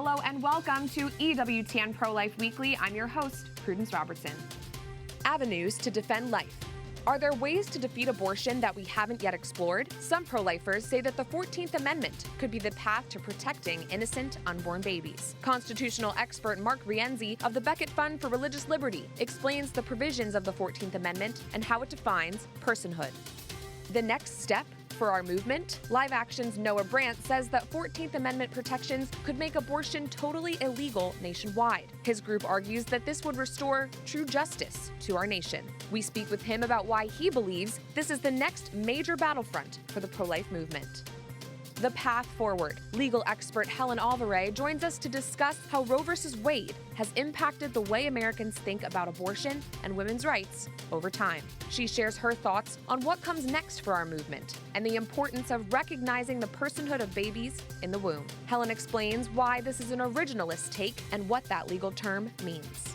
Hello and welcome to EWTN Pro-life Weekly. I'm your host, Prudence Robertson. Avenues to defend life. Are there ways to defeat abortion that we haven't yet explored? Some pro-lifers say that the 14th Amendment could be the path to protecting innocent unborn babies. Constitutional expert Mark Rienzi of the Becket Fund for Religious Liberty explains the provisions of the 14th Amendment and how it defines personhood. The next step for our movement? Live Action's Noah Brandt says that 14th Amendment protections could make abortion totally illegal nationwide. His group argues that this would restore true justice to our nation. We speak with him about why he believes this is the next major battlefront for the pro-life movement. The path forward. Legal expert Helen Alvare joins us to discuss how Roe v. Wade has impacted the way Americans think about abortion and women's rights over time. She shares her thoughts on what comes next for our movement and the importance of recognizing the personhood of babies in the womb. Helen explains why this is an originalist take and what that legal term means.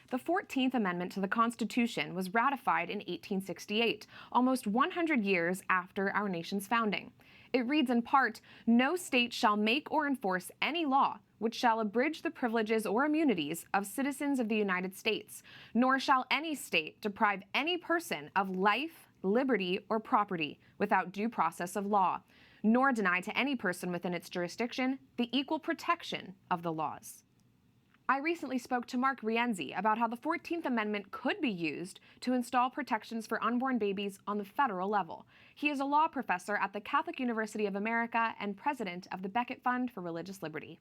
The 14th Amendment to the Constitution was ratified in 1868, almost 100 years after our nation's founding. It reads in part, "No state shall make or enforce any law which shall abridge the privileges or immunities of citizens of the United States, nor shall any state deprive any person of life, liberty, or property without due process of law, nor deny to any person within its jurisdiction the equal protection of the laws." I recently spoke to Mark Rienzi about how the 14th Amendment could be used to install protections for unborn babies on the federal level. He is a law professor at the Catholic University of America and president of the Becket Fund for Religious Liberty.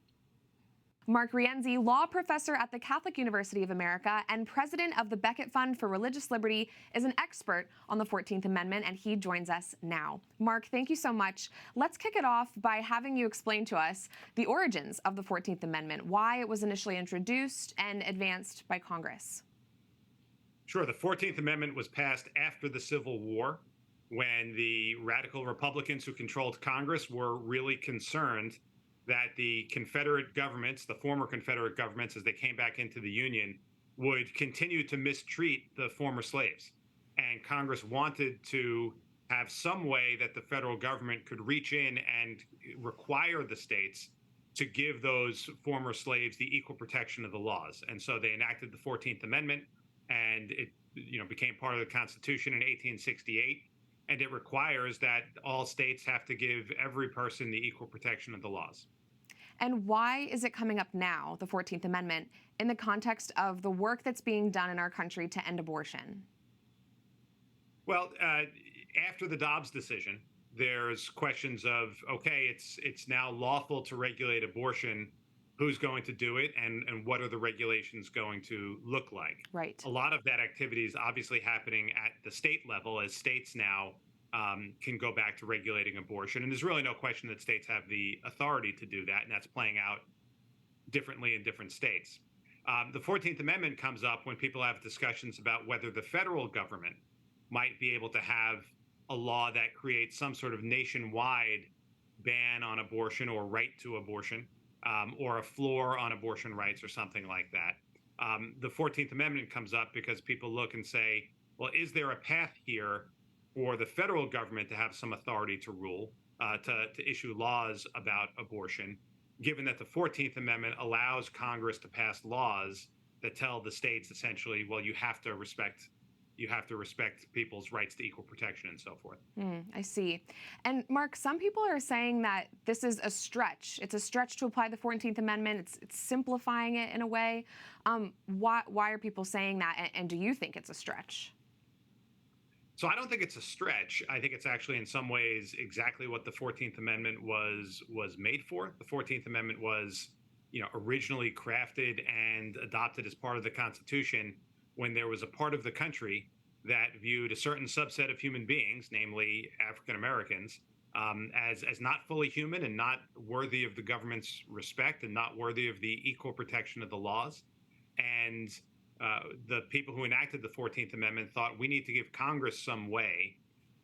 Mark Rienzi, law professor at the Catholic University of America and president of the Becket Fund for Religious Liberty, is an expert on the 14th Amendment, and he joins us now. Mark, thank you so much. Let's kick it off by having you explain to us the origins of the 14th Amendment, why it was initially introduced and advanced by Congress. Sure. The 14th Amendment was passed after the Civil War, when the radical Republicans who controlled Congress were really concerned that the Confederate governments, the former Confederate governments, as they came back into the Union, would continue to mistreat the former slaves. And Congress wanted to have some way that the federal government could reach in and require the states to give those former slaves the equal protection of the laws. And so they enacted the 14th Amendment, and it became part of the Constitution in 1868. And it requires that all states have to give every person the equal protection of the laws. And why is it coming up now, the 14th Amendment, in the context of the work that's being done in our country to end abortion? Well, after the Dobbs decision, there's questions of, okay, it's now lawful to regulate abortion. Who's going to do it, and what are the regulations going to look like? Right. A lot of that activity is obviously happening at the state level, as states now can go back to regulating abortion. And there's really no question that states have the authority to do that, and that's playing out differently in different states. The 14th Amendment comes up when people have discussions about whether the federal government might be able to have a law that creates some sort of nationwide ban on abortion or right to abortion, or a floor on abortion rights or something like that. The 14th Amendment comes up because people look and say, well, is there a path here for the federal government to have some authority to rule, to issue laws about abortion, given that the 14th Amendment allows Congress to pass laws that tell the states essentially, well, you have to respect people's rights to equal protection and so forth. I see. And Mark, some people are saying that this is a stretch. It's a stretch to apply the 14th Amendment. It's simplifying it in a way. Why are people saying that? And do you think it's a stretch? So I don't think it's a stretch. I think it's actually in some ways exactly what the 14th Amendment was made for. The 14th Amendment was, originally crafted and adopted as part of the Constitution when there was a part of the country that viewed a certain subset of human beings, namely African Americans, as not fully human and not worthy of the government's respect and not worthy of the equal protection of the laws. And the people who enacted the 14th Amendment thought we need to give Congress some way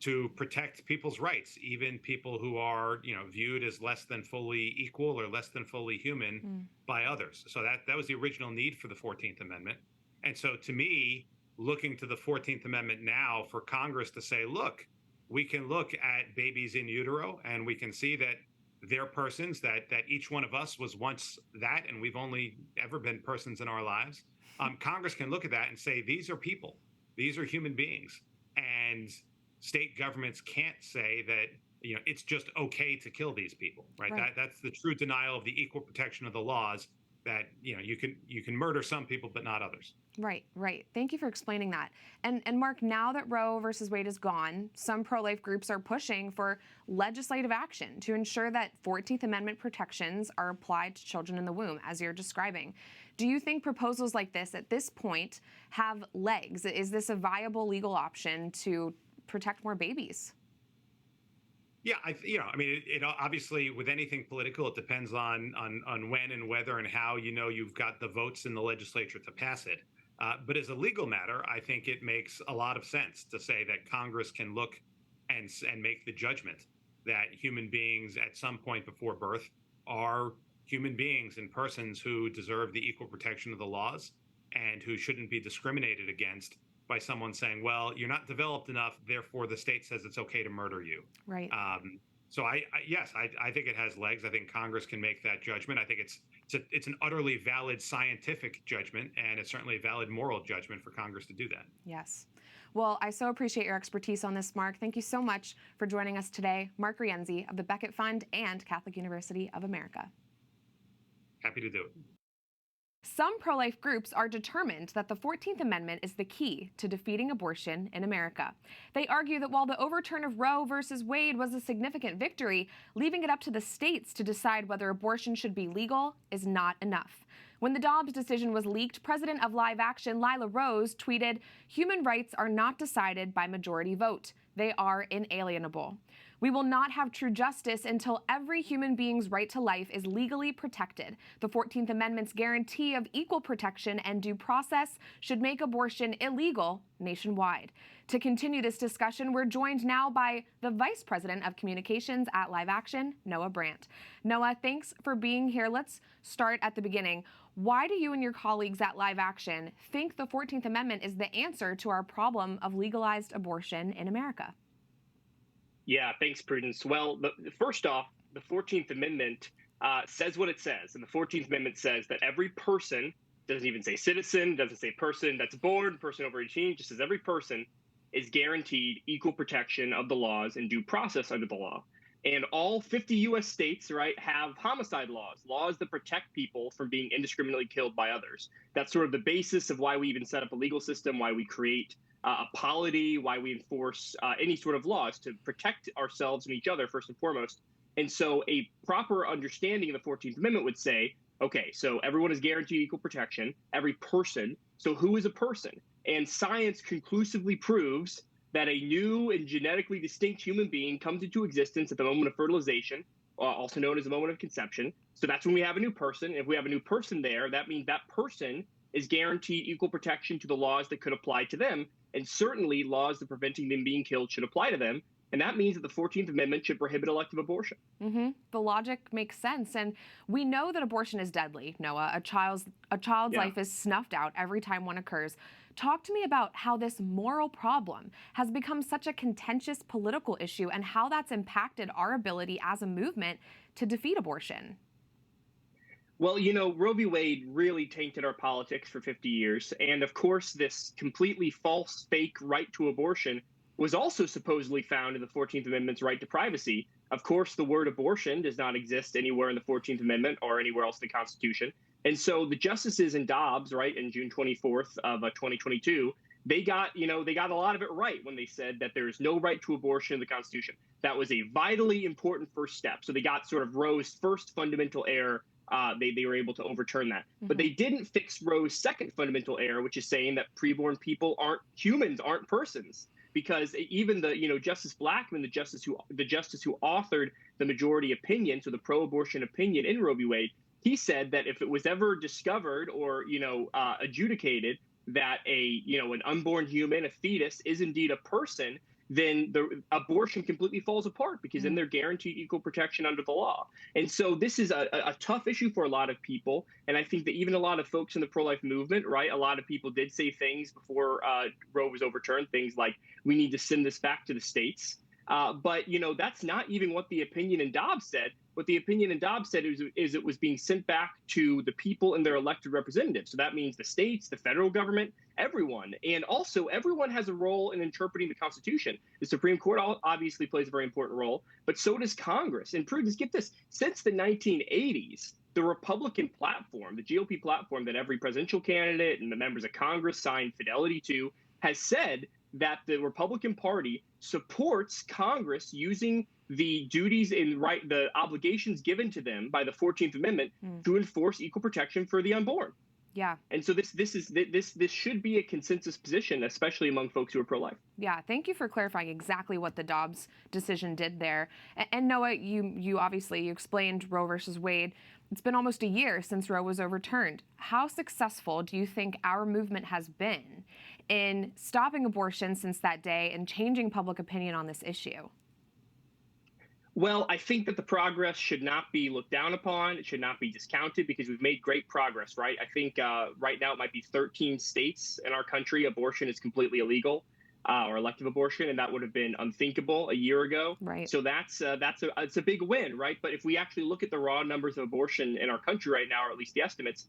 to protect people's rights, even people who are, viewed as less than fully equal or less than fully human by others. So that was the original need for the 14th Amendment. And so to me, looking to the 14th Amendment now for Congress to say, look, we can look at babies in utero and we can see that they're persons, that each one of us was once that, and we've only ever been persons in our lives. Congress can look at that and say, these are people, these are human beings. And state governments can't say that, it's just okay to kill these people, right? That's the true denial of the equal protection of the laws, that, you can murder some people, but not others. Right. Thank you for explaining that. And Mark, now that Roe versus Wade is gone, some pro-life groups are pushing for legislative action to ensure that 14th Amendment protections are applied to children in the womb, as you're describing. Do you think proposals like this at this point have legs? Is this a viable legal option to protect more babies? Yeah, it obviously, with anything political, it depends on when and whether and how you've got the votes in the legislature to pass it. But as a legal matter, I think it makes a lot of sense to say that Congress can look and make the judgment that human beings at some point before birth are human beings and persons who deserve the equal protection of the laws and who shouldn't be discriminated against by someone saying, well, you're not developed enough, therefore the state says it's okay to murder you. Right. So I think it has legs. I think Congress can make that judgment. I think it's an utterly valid scientific judgment, and it's certainly a valid moral judgment for Congress to do that. Yes. Well, I so appreciate your expertise on this, Mark. Thank you so much for joining us today. Mark Rienzi of the Beckett Fund and Catholic University of America. Happy to do it. Some pro-life groups are determined that the 14th Amendment is the key to defeating abortion in America. They argue that while the overturn of Roe versus Wade was a significant victory, leaving it up to the states to decide whether abortion should be legal is not enough. When the Dobbs decision was leaked, President of Live Action Lila Rose tweeted, "Human rights are not decided by majority vote. They are inalienable. We will not have true justice until every human being's right to life is legally protected. The 14th Amendment's guarantee of equal protection and due process should make abortion illegal nationwide." To continue this discussion, we're joined now by the Vice President of Communications at Live Action, Noah Brandt. Noah, thanks for being here. Let's start at the beginning. Why do you and your colleagues at Live Action think the 14th Amendment is the answer to our problem of legalized abortion in America? Yeah, thanks, Prudence. Well, first off, the 14th Amendment says what it says. And the 14th Amendment says that every person, doesn't even say citizen, doesn't say person that's born, person over 18, just says every person is guaranteed equal protection of the laws and due process under the law. And all 50 U.S. states, right, have homicide laws that protect people from being indiscriminately killed by others. That's sort of the basis of why we even set up a legal system, why we create a polity, why we enforce any sort of laws to protect ourselves and each other, first and foremost. And so a proper understanding of the 14th Amendment would say, okay, so everyone is guaranteed equal protection, every person. So who is a person? And science conclusively proves that a new and genetically distinct human being comes into existence at the moment of fertilization, also known as the moment of conception. So that's when we have a new person. If we have a new person there, that means that person is guaranteed equal protection to the laws that could apply to them. And certainly laws that preventing them being killed should apply to them. And that means that the 14th Amendment should prohibit elective abortion. The logic makes sense. And we know that abortion is deadly, Noah. A child's life is snuffed out every time one occurs. Talk to me about how this moral problem has become such a contentious political issue and how that's impacted our ability as a movement to defeat abortion. Well, Roe v. Wade really tainted our politics for 50 years. And of course, this completely false, fake right to abortion was also supposedly found in the 14th Amendment's right to privacy. Of course, the word abortion does not exist anywhere in the 14th Amendment or anywhere else in the Constitution. And so the justices in Dobbs, right, in June 24th of 2022, they got a lot of it right when they said that there is no right to abortion in the Constitution. That was a vitally important first step. So they got sort of Roe's first fundamental error. They were able to overturn that. But they didn't fix Roe's second fundamental error, which is saying that preborn people aren't humans, aren't persons. Because even the Justice Blackmun, the justice who authored the majority opinion, so the pro-abortion opinion in Roe v. Wade, he said that if it was ever discovered or adjudicated that an unborn human, a fetus, is indeed a person, then the abortion completely falls apart, because then they're guaranteed equal protection under the law. And so this is a tough issue for a lot of people. And I think that even a lot of folks in the pro-life movement, right, a lot of people did say things before Roe was overturned, things like, we need to send this back to the states. But, that's not even what the opinion in Dobbs said. What the opinion in Dobbs said is it was being sent back to the people and their elected representatives. So that means the states, the federal government, everyone. And also, everyone has a role in interpreting the Constitution. The Supreme Court obviously plays a very important role, but so does Congress. And Prudence, get this, since the 1980s, the Republican platform, the GOP platform that every presidential candidate and the members of Congress signed fidelity to, has said that the Republican Party supports Congress using the duties and the obligations given to them by the 14th Amendment to enforce equal protection for the unborn. Yeah. And so this should be a consensus position, especially among folks who are pro-life. Yeah. Thank you for clarifying exactly what the Dobbs decision did there. And Noah, you obviously explained Roe versus Wade. It's been almost a year since Roe was overturned. How successful do you think our movement has been in stopping abortion since that day and changing public opinion on this issue? Well, I think that the progress should not be looked down upon. It should not be discounted, because we've made great progress, right? I think right now it might be 13 states in our country abortion is completely illegal, or elective abortion, and that would have been unthinkable a year ago. Right. So it's a big win, right? But if we actually look at the raw numbers of abortion in our country right now, or at least the estimates,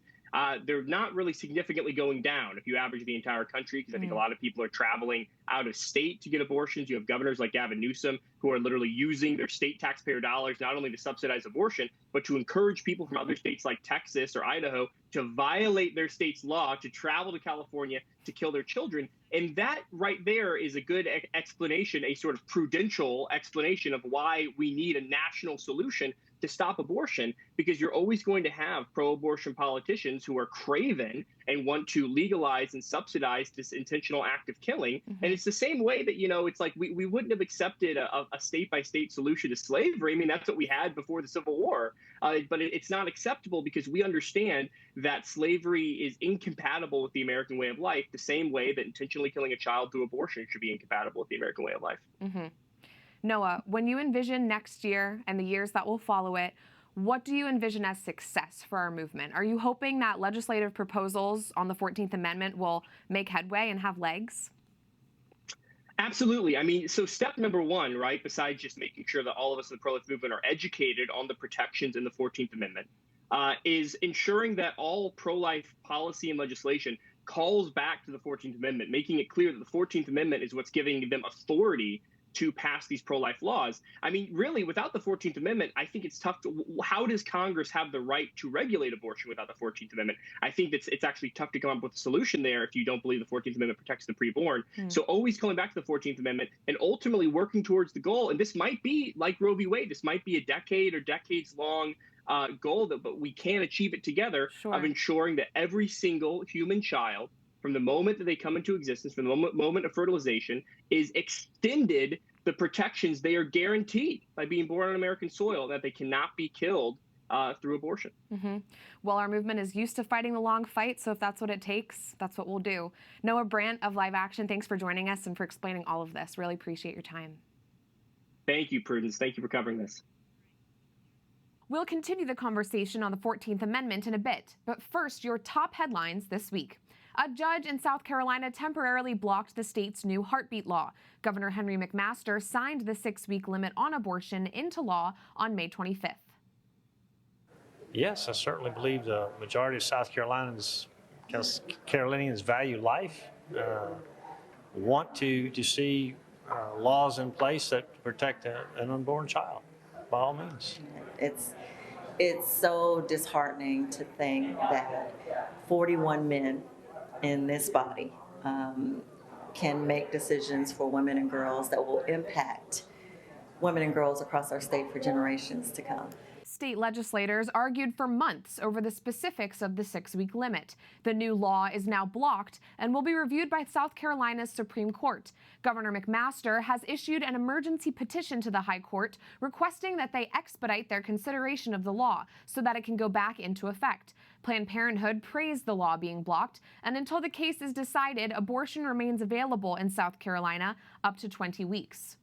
they're not really significantly going down if you average the entire country, because I think a lot of people are traveling out of state to get abortions. You have governors like Gavin Newsom who are literally using their state taxpayer dollars not only to subsidize abortion, but to encourage people from other states like Texas or Idaho to violate their state's law, to travel to California to kill their children. And that right there is a good explanation, a sort of prudential explanation of why we need a national solution to stop abortion, because you're always going to have pro-abortion politicians who are craven and want to legalize and subsidize this intentional act of killing. And it's the same way that, it's like we wouldn't have accepted a state-by-state solution to slavery. I mean, that's what we had before the Civil War. But it's not acceptable, because we understand that slavery is incompatible with the American way of life, the same way that intentionally killing a child through abortion should be incompatible with the American way of life. Noah, when you envision next year and the years that will follow it, what do you envision as success for our movement? Are you hoping that legislative proposals on the 14th Amendment will make headway and have legs? Absolutely. I mean, so step number one, right, besides just making sure that all of us in the pro-life movement are educated on the protections in the 14th Amendment, is ensuring that all pro-life policy and legislation calls back to the 14th Amendment, making it clear that the 14th Amendment is what's giving them authority to pass these pro-life laws. I mean, really, without the 14th Amendment, I think it's tough to, how does Congress have the right to regulate abortion without the 14th Amendment? I think it's actually tough to come up with a solution there if you don't believe the 14th Amendment protects the preborn. So always going back to the 14th Amendment and ultimately working towards the goal. And this might be like Roe v. Wade. This might be a decade or decades long goal, but we can achieve it together, of ensuring that every single human child, from the moment that they come into existence, from the moment of fertilization, is extended the protections they are guaranteed by being born on American soil, that they cannot be killed through abortion. Well, our movement is used to fighting the long fight, so if that's what it takes, that's what we'll do. Noah Brandt of Live Action, thanks for joining us and for explaining all of this. Really appreciate your time. Thank you, Prudence. Thank you for covering this. We'll continue the conversation on the 14th Amendment in a bit, but first, your top headlines this week. A judge in South Carolina temporarily blocked the state's new heartbeat law. Governor Henry McMaster signed the 6-week limit on abortion into law on May 25th. Yes, I certainly believe the majority of South Carolinians value life, want to see laws in place that protect an unborn child, by all means. It's so disheartening to think that 41 men in this body can make decisions for women and girls that will impact women and girls across our state for generations to come. State legislators argued for months over the specifics of the 6-week limit. The new law is now blocked and will be reviewed by South Carolina's Supreme Court. Governor McMaster has issued an emergency petition to the High Court requesting that they expedite their consideration of the law so that it can go back into effect. Planned Parenthood praised the law being blocked, and until the case is decided, abortion remains available in South Carolina up to 20 weeks.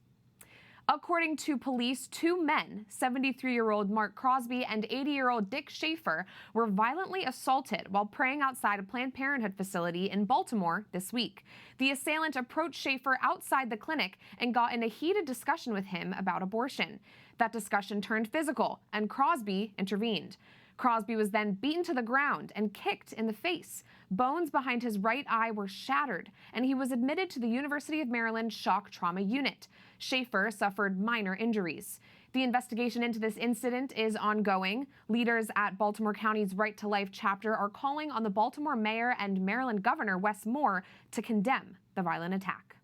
According to police, 2 men, 73-year-old Mark Crosby and 80-year-old Dick Schaefer, were violently assaulted while praying outside a Planned Parenthood facility in Baltimore this week. The assailant approached Schaefer outside the clinic and got in a heated discussion with him about abortion. That discussion turned physical, and Crosby intervened. Crosby was then beaten to the ground and kicked in the face. Bones behind his right eye were shattered, and he was admitted to the University of Maryland Shock Trauma Unit. Schaefer suffered minor injuries. The investigation into this incident is ongoing. Leaders at Baltimore County's Right to Life chapter are calling on the Baltimore mayor and Maryland Governor Wes Moore to condemn the violent attack.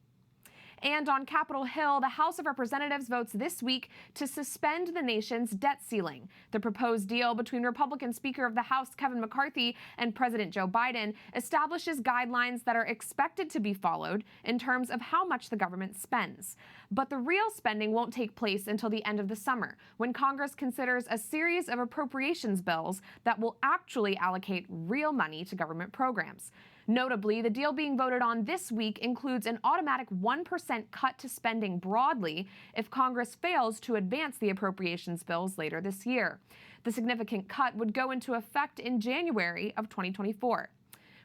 And on Capitol Hill, the House of Representatives votes this week to suspend the nation's debt ceiling. The proposed deal between Republican Speaker of the House Kevin McCarthy and President Joe Biden establishes guidelines that are expected to be followed in terms of how much the government spends. But the real spending won't take place until the end of the summer, when Congress considers a series of appropriations bills that will actually allocate real money to government programs. Notably, the deal being voted on this week includes an automatic 1% cut to spending broadly if Congress fails to advance the appropriations bills later this year. The significant cut would go into effect in January of 2024.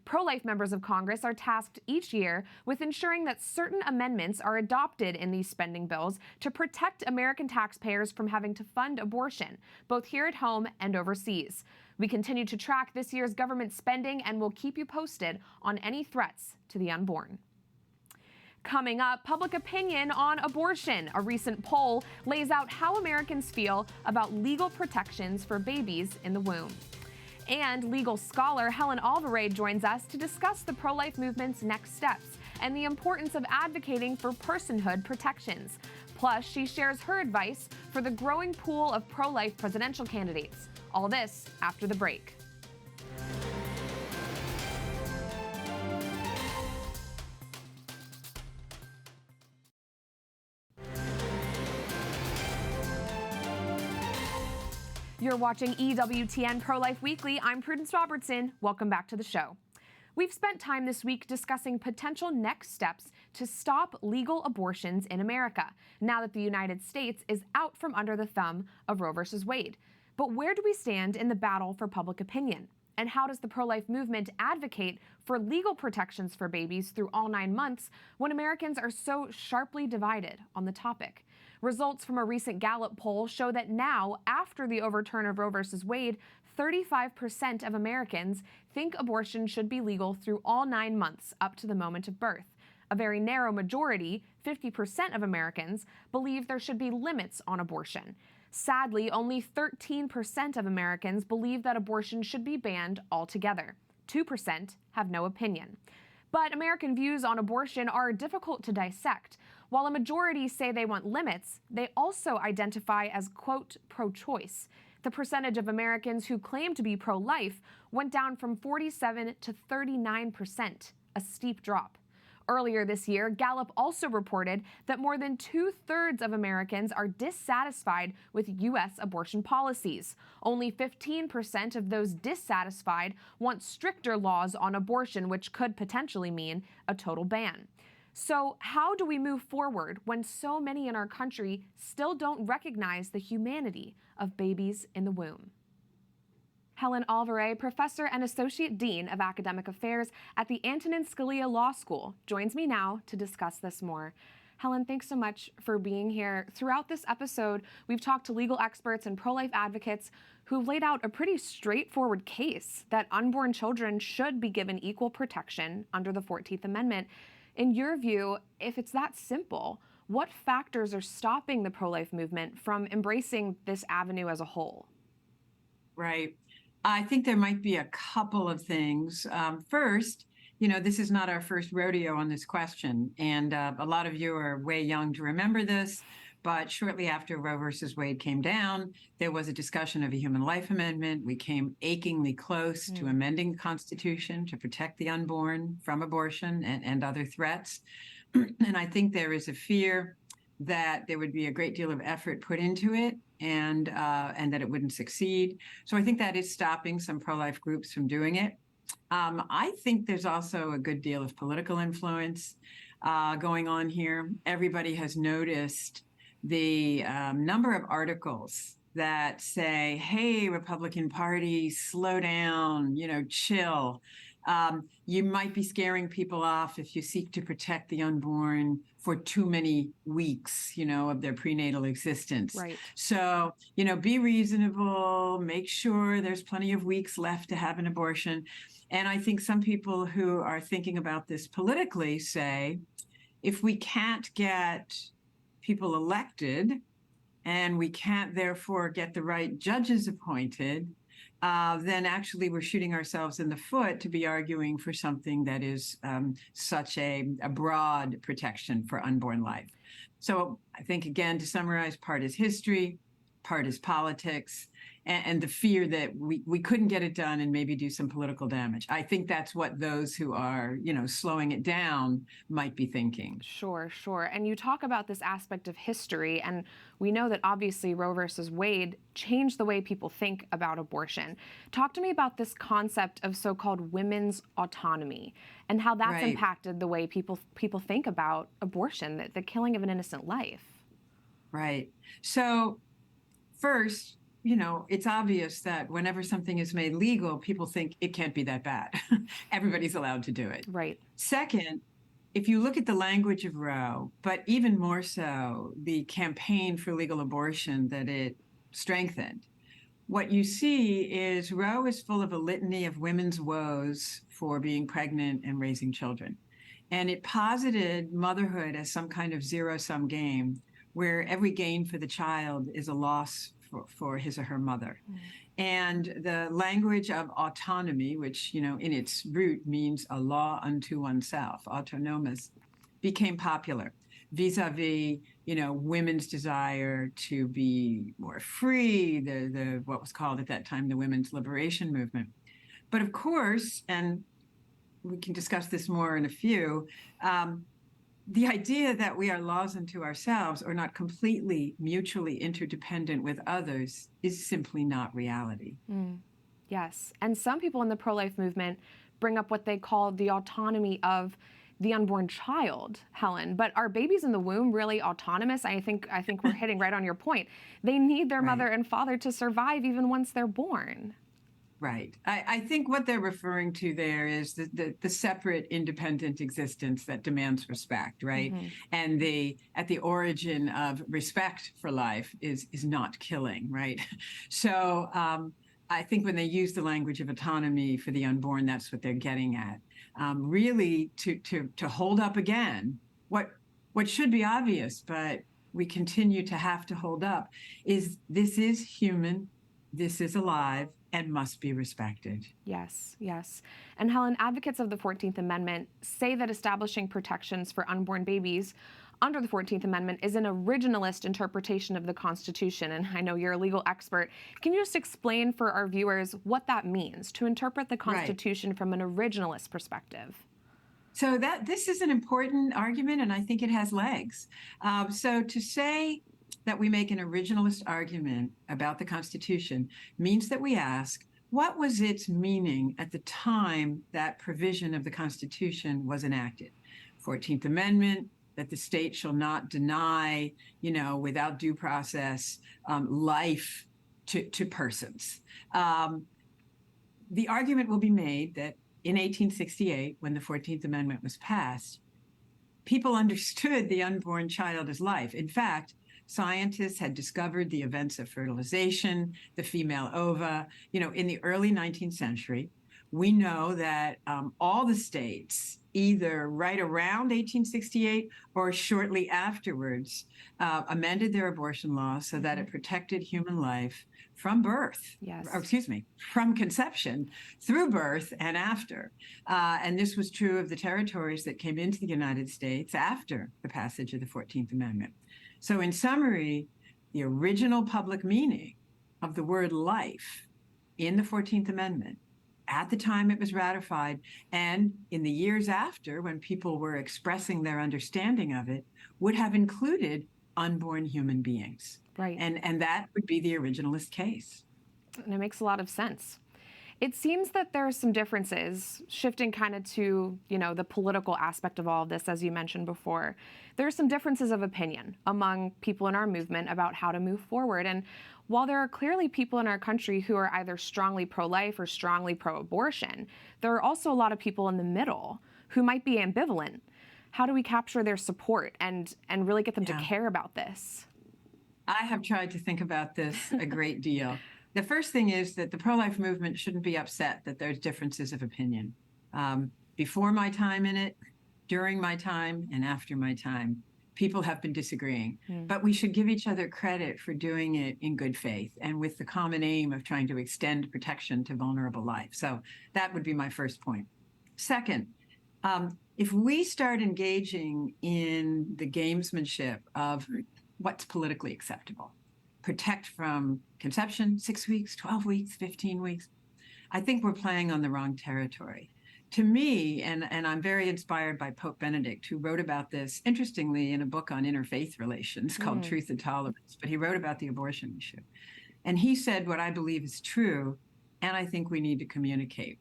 Pro-life members of Congress are tasked each year with ensuring that certain amendments are adopted in these spending bills to protect American taxpayers from having to fund abortion, both here at home and overseas. We continue to track this year's government spending and will keep you posted on any threats to the unborn. Coming up, public opinion on abortion. A recent poll lays out how Americans feel about legal protections for babies in the womb. And legal scholar Helen Alvare joins us to discuss the pro-life movement's next steps and the importance of advocating for personhood protections. Plus, she shares her advice for the growing pool of pro-life presidential candidates. All this after the break. You're watching EWTN Pro-Life Weekly. I'm Prudence Robertson. Welcome back to the show. We've spent time this week discussing potential next steps to stop legal abortions in America, now that the United States is out from under the thumb of Roe v. Wade. But where do we stand in the battle for public opinion? And how does the pro-life movement advocate for legal protections for babies through all 9 months when Americans are so sharply divided on the topic? Results from a recent Gallup poll show that now, after the overturn of Roe v. Wade, 35% of Americans think abortion should be legal through all 9 months up to the moment of birth. A very narrow majority, 50% of Americans, believe there should be limits on abortion. Sadly, only 13% of Americans believe that abortion should be banned altogether. 2% have no opinion. But American views on abortion are difficult to dissect. While a majority say they want limits, they also identify as, quote, pro-choice. The percentage of Americans who claim to be pro-life went down from 47 to 39%, a steep drop. Earlier this year, Gallup also reported that more than 2/3 of Americans are dissatisfied with U.S. abortion policies. Only 15% of those dissatisfied want stricter laws on abortion, which could potentially mean a total ban. So how do we move forward when so many in our country still don't recognize the humanity of babies in the womb? Helen Alvare, Professor and Associate Dean of Academic Affairs at the Antonin Scalia Law School, joins me now to discuss this more. Helen, thanks so much for being here. Throughout this episode, we've talked to legal experts and pro-life advocates who've laid out a pretty straightforward case that unborn children should be given equal protection under the 14th Amendment. In your view, if it's that simple, what factors are stopping the pro-life movement from embracing this avenue as a whole? Right. I think there might be a couple of things. First, this is not our first rodeo on this question, and a lot of you are way young to remember this. But shortly after Roe versus Wade came down, there was a discussion of a human life amendment. We came achingly close to amending the Constitution to protect the unborn from abortion and other threats. And I think there is a fear that there would be a great deal of effort put into it and that it wouldn't succeed. So I think that is stopping some pro-life groups from doing it. I think there's also a good deal of political influence going on here. Everybody has noticed the number of articles that say, hey, Republican Party, slow down, chill. You might be scaring people off if you seek to protect the unborn for too many weeks, of their prenatal existence. Right. So, be reasonable, make sure there's plenty of weeks left to have an abortion. And I think some people who are thinking about this politically say, if we can't get people elected and we can't therefore get the right judges appointed, then actually we're shooting ourselves in the foot to be arguing for something that is such a broad protection for unborn life. So I think, again, to summarize, part is history, part is politics, and the fear that we couldn't get it done and maybe do some political damage. I think that's what those who are, slowing it down might be thinking. Sure. And you talk about this aspect of history, and we know that obviously Roe versus Wade changed the way people think about abortion. Talk to me about this concept of so-called women's autonomy and how that's impacted the way people think about abortion, the killing of an innocent life. Right. So first, it's obvious that whenever something is made legal, people think it can't be that bad. Everybody's allowed to do it. Right. Second, if you look at the language of Roe, but even more so, the campaign for legal abortion that it strengthened, what you see is Roe is full of a litany of women's woes for being pregnant and raising children. And it posited motherhood as some kind of zero-sum game where every gain for the child is a loss for his or her mother. And the language of autonomy, which, in its root means a law unto oneself, autonomous, became popular vis-a-vis, women's desire to be more free, the what was called at that time the women's liberation movement. But of course, and we can discuss this more in a few, the idea that we are laws unto ourselves or not completely mutually interdependent with others is simply not reality. Yes. And some people in the pro-life movement bring up what they call the autonomy of the unborn child, Helen. But are babies in the womb really autonomous? I think we're hitting right on your point. They need their mother and father to survive even once they're born. Right. I think what they're referring to there is the separate, independent existence that demands respect, right? And at the origin of respect for life is not killing, right? So I think when they use the language of autonomy for the unborn, that's what they're getting at. Really, to hold up again what should be obvious, but we continue to have to hold up, is this is human, this is alive, and must be respected. Yes. And Helen, advocates of the 14th Amendment say that establishing protections for unborn babies under the 14th Amendment is an originalist interpretation of the Constitution. And I know you're a legal expert. Can you just explain for our viewers what that means, to interpret the Constitution from an originalist perspective? So this is an important argument, and I think it has legs. So to say that we make an originalist argument about the Constitution means that we ask, what was its meaning at the time that provision of the Constitution was enacted? 14th Amendment, that the state shall not deny, without due process, life to persons. The argument will be made that in 1868, when the 14th Amendment was passed, people understood the unborn child as life. In fact, scientists had discovered the events of fertilization, the female ova. In the early 19th century, we know that all the states, either right around 1868 or shortly afterwards, amended their abortion laws so that it protected human life from birth, from conception through birth and after. And this was true of the territories that came into the United States after the passage of the 14th Amendment. So in summary, the original public meaning of the word life in the 14th Amendment at the time it was ratified and in the years after when people were expressing their understanding of it would have included unborn human beings. Right. And that would be the originalist case. And it makes a lot of sense. It seems that there are some differences, shifting kind of to, the political aspect of all of this, as you mentioned before. There are some differences of opinion among people in our movement about how to move forward. And while there are clearly people in our country who are either strongly pro-life or strongly pro-abortion, there are also a lot of people in the middle who might be ambivalent. How do we capture their support and really get them to care about this? I have tried to think about this a great deal. The first thing is that the pro-life movement shouldn't be upset that there's differences of opinion. Before my time in it, during my time, and after my time, people have been disagreeing. But we should give each other credit for doing it in good faith and with the common aim of trying to extend protection to vulnerable life. So that would be my first point. Second, if we start engaging in the gamesmanship of what's politically acceptable, protect from conception, 6 weeks, 12 weeks, 15 weeks, I think we're playing on the wrong territory. To me, and I'm very inspired by Pope Benedict, who wrote about this, interestingly, in a book on interfaith relations called Truth and Tolerance, but he wrote about the abortion issue. And he said what I believe is true, and I think we need to communicate.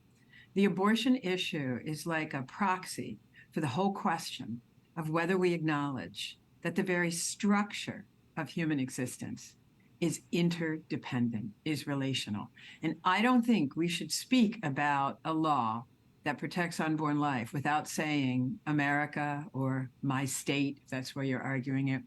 The abortion issue is like a proxy for the whole question of whether we acknowledge that the very structure of human existence is interdependent, is relational. And I don't think we should speak about a law that protects unborn life without saying America or my state, if that's where you're arguing it.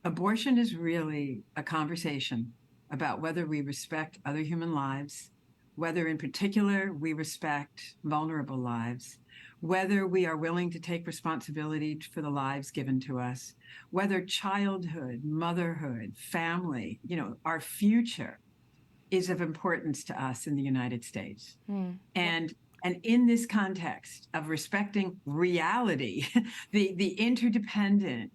Abortion is really a conversation about whether we respect other human lives, whether in particular we respect vulnerable lives, whether we are willing to take responsibility for the lives given to us, whether childhood, motherhood, family, our future is of importance to us in the United States. And in this context of respecting reality, the interdependent,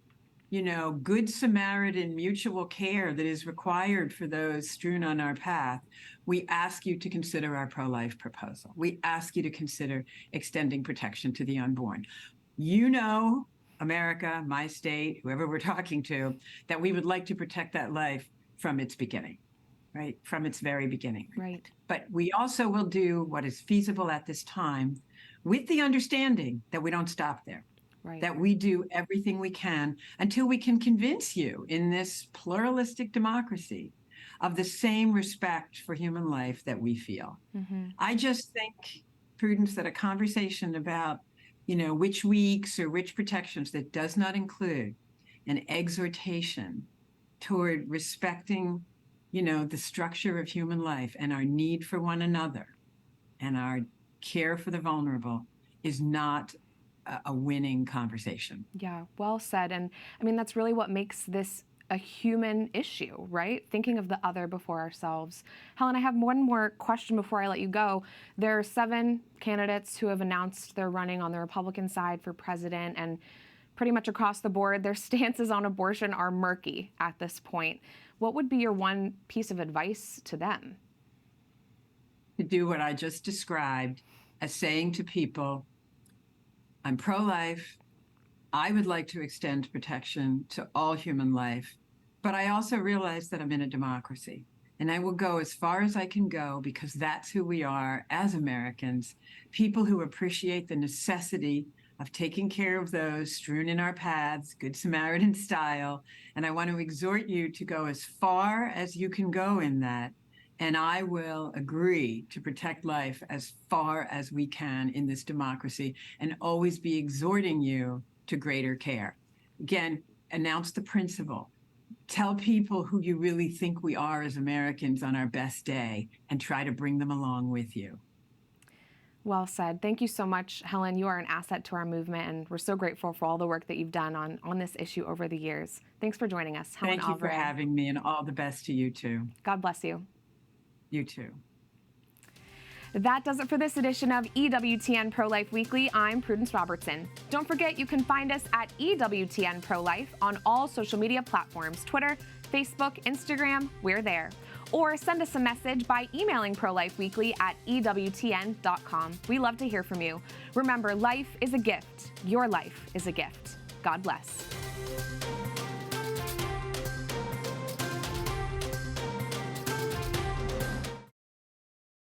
good Samaritan mutual care that is required for those strewn on our path, we ask you to consider our pro-life proposal. We ask you to consider extending protection to the unborn. America, my state, whoever we're talking to, that we would like to protect that life from its beginning, right? From its very beginning. Right. But we also will do what is feasible at this time with the understanding that we don't stop there. Right. That we do everything we can until we can convince you in this pluralistic democracy of the same respect for human life that we feel. I just think, Prudence, that a conversation about, which weeks or which protections that does not include an exhortation toward respecting, the structure of human life and our need for one another and our care for the vulnerable is not a winning conversation. Yeah, well said. And I mean, that's really what makes this a human issue, right? Thinking of the other before ourselves. Helen, I have one more question before I let you go. There are 7 candidates who have announced they're running on the Republican side for president, and pretty much across the board, their stances on abortion are murky at this point. What would be your one piece of advice to them? To do what I just described as saying to people, I'm pro-life. I would like to extend protection to all human life, but I also realize that I'm in a democracy, and I will go as far as I can go because that's who we are as Americans, people who appreciate the necessity of taking care of those strewn in our paths, Good Samaritan style, and I want to exhort you to go as far as you can go in that. And I will agree to protect life as far as we can in this democracy and always be exhorting you to greater care. Again, announce the principle. Tell people who you really think we are as Americans on our best day and try to bring them along with you. Well said. Thank you so much, Helen. You are an asset to our movement, and we're so grateful for all the work that you've done on this issue over the years. Thanks for joining us, Helen Alvare. Thank you for having me, and all the best to you too. God bless you. You too. That does it for this edition of EWTN Pro-Life Weekly. I'm Prudence Robertson. Don't forget you can find us at EWTN Pro-Life on all social media platforms, Twitter, Facebook, Instagram, we're there. Or send us a message by emailing prolifeweekly at EWTN.com. We love to hear from you. Remember, life is a gift. Your life is a gift. God bless.